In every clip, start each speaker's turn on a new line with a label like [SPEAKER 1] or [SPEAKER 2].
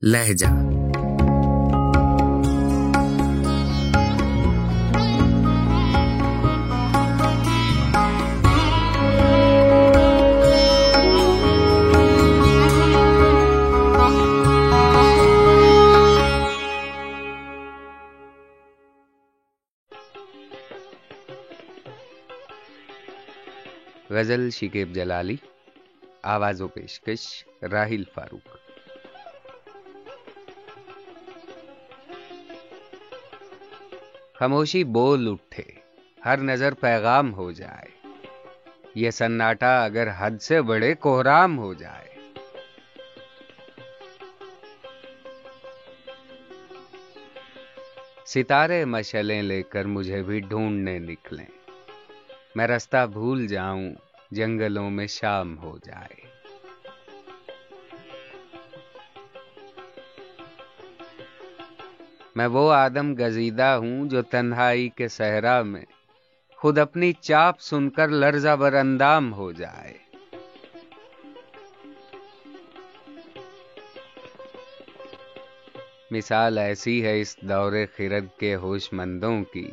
[SPEAKER 1] लहजा। गजल शिकेब जलाली, आवाज़ो पेशकश राहिल फारूक। खामोशी बोल उठे, हर नजर पैगाम हो जाए, ये सन्नाटा अगर हद से बड़े कोहराम हो जाए। सितारे मशलें लेकर मुझे भी ढूंढने निकलें, मैं रास्ता भूल जाऊं, जंगलों में शाम हो जाए। मैं वो आदम गजीदा हूं जो तन्हाई के सहरा में खुद अपनी चाप सुनकर लर्जा बरअंदाम हो जाए। मिसाल ऐसी है इस दौरे खिरद के होशमंदों की,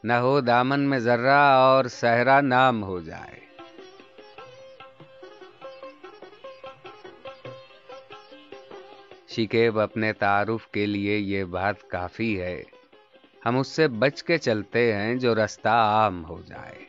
[SPEAKER 1] न हो दामन में जर्रा और सहरा नाम हो जाए। शिकेब अपने तारुफ के लिए ये बात काफी है, हम उससे बच के चलते हैं जो रास्ता आम हो जाए।